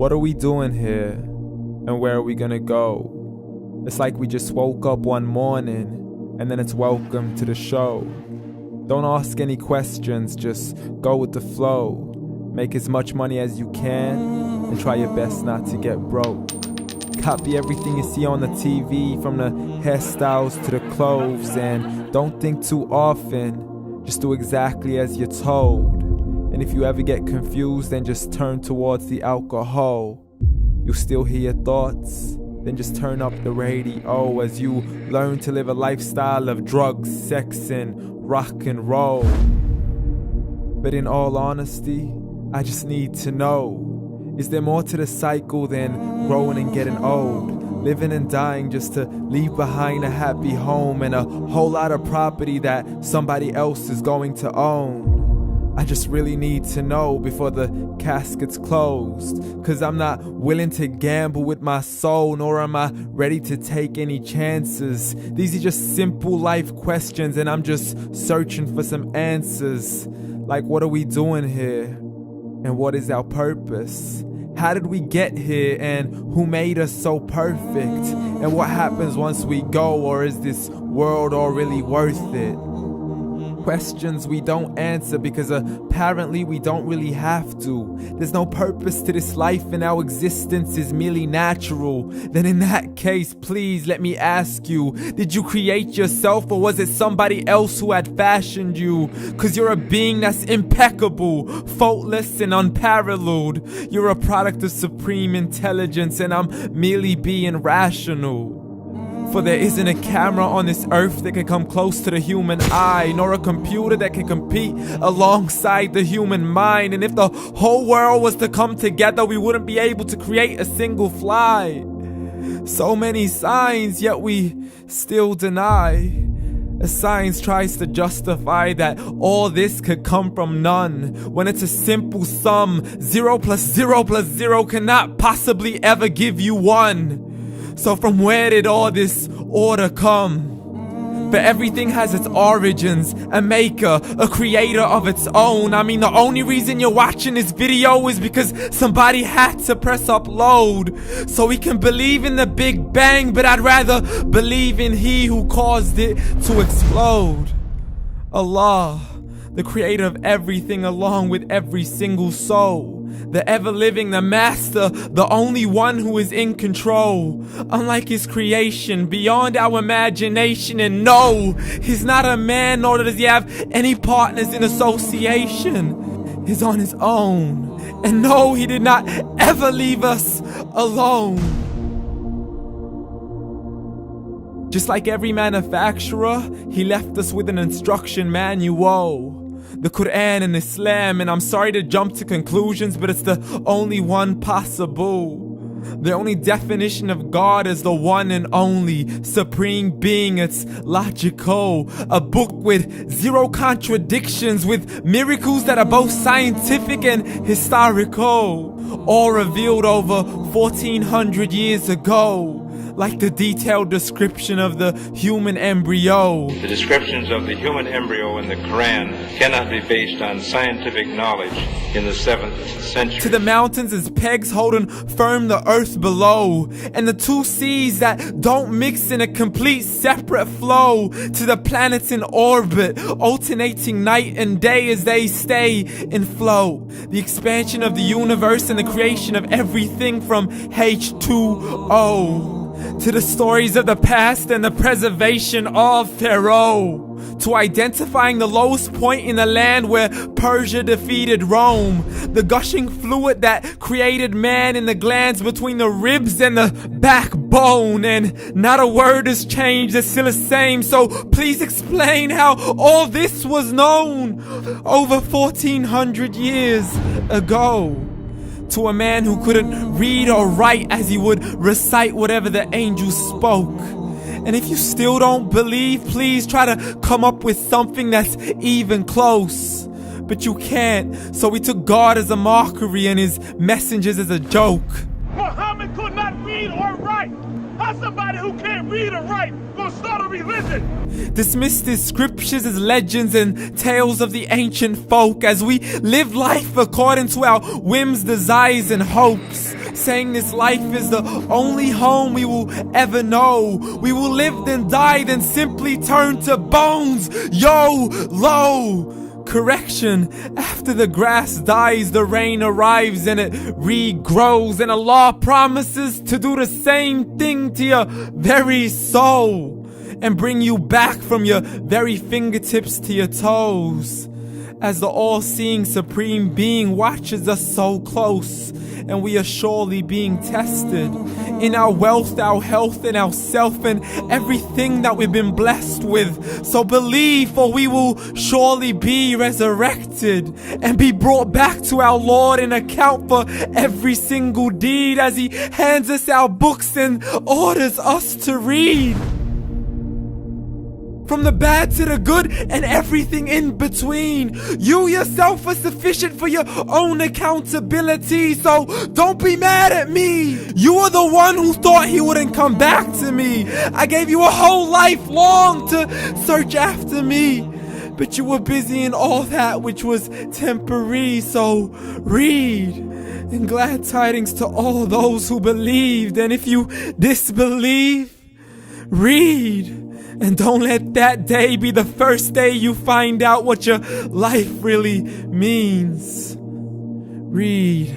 What are we doing here? And where are we gonna go? It's like we just woke up one morning and then it's welcome to the show. Don't ask any questions, just go with the flow. Make as much money as you can and try your best not to get broke. Copy everything you see on the TV, from the hairstyles to the clothes, and don't think too often, just do exactly as you're told. And if you ever get confused, then just turn towards the alcohol. You'll still hear your thoughts, then just turn up the radio as you learn to live a lifestyle of drugs, sex, and rock and roll. But in all honesty, I just need to know, is there more to the cycle than growing and getting old? Living and dying just to leave behind a happy home and a whole lot of property that somebody else is going to own. I just really need to know before the casket's closed, 'cause I'm not willing to gamble with my soul, nor am I ready to take any chances. These are just simple life questions and I'm just searching for some answers. Like, what are we doing here? And what is our purpose? How did we get here, and who made us so perfect? And what happens once we go, or is this world all really worth it? Questions we don't answer because apparently we don't really have to. There's no purpose to this life and our existence is merely natural. Then in that case, please let me ask you, did you create yourself, or was it somebody else who had fashioned you? 'Cause you're a being that's impeccable, faultless and unparalleled. You're a product of supreme intelligence and I'm merely being rational. For there isn't a camera on this earth that can come close to the human eye, nor a computer that can compete alongside the human mind. And if the whole world was to come together, we wouldn't be able to create a single fly. So many signs, yet we still deny. As science tries to justify that all this could come from none, when it's a simple sum. 0 plus 0 plus 0 cannot possibly ever give you 1. So from where did all this order come? But everything has its origins, a maker, a creator of its own. I mean, the only reason you're watching this video is because somebody had to press upload. So we can believe in the Big Bang, but I'd rather believe in He who caused it to explode. Allah, the creator of everything along with every single soul. The ever-living, the master, the only one who is in control. Unlike his creation, beyond our imagination. And no, he's not a man, nor does he have any partners in association. He's on his own. And no, he did not ever leave us alone. Just like every manufacturer, he left us with an instruction manual. The Quran and Islam, and I'm sorry to jump to conclusions, but it's the only one possible. The only definition of God is the one and only supreme being. It's logical. A book with 0 contradictions, with miracles that are both scientific and historical, all revealed over 1400 years ago. Like the detailed description of the human embryo. The descriptions of the human embryo in the Quran cannot be based on scientific knowledge in the 7th century. To the mountains as pegs holding firm the earth below, and the 2 seas that don't mix in a complete separate flow. To the planets in orbit, alternating night and day as they stay in flow. The expansion of the universe and the creation of everything from H2O. To the stories of the past and the preservation of Pharaoh. To identifying the lowest point in the land where Persia defeated Rome. The gushing fluid that created man in the glands between the ribs and the backbone. And not a word has changed, it's still the same. So please explain how all this was known over 1400 years ago. To a man who couldn't read or write, as he would recite whatever the angels spoke. And if you still don't believe, please try to come up with something that's even close. But you can't, so we took God as a mockery and his messengers as a joke. Muhammad could not read or write. How somebody who can't read or write gonna start a religion? Dismiss these scriptures as legends and tales of the ancient folk as we live life according to our whims, desires, and hopes. Saying this life is the only home we will ever know. We will live then die, then simply turn to bones. YOLO! Correction, after the grass dies, the rain arrives and it regrows, and Allah promises to do the same thing to your very soul and bring you back from your very fingertips to your toes, as the all-seeing supreme being watches us so close, and we are surely being tested in our wealth, our health, and our self, and everything that we've been blessed with. So believe, for we will surely be resurrected and be brought back to our Lord and account for every single deed, as He hands us our books and orders us to read. From the bad to the good and everything in between. You yourself are sufficient for your own accountability, so don't be mad at me. You are the one who thought He wouldn't come back to me. I gave you a whole life long to search after me, but you were busy in all that which was temporary. So read, and glad tidings to all those who believed. And if you disbelieve, read. And don't let that day be the first day you find out what your life really means. Read.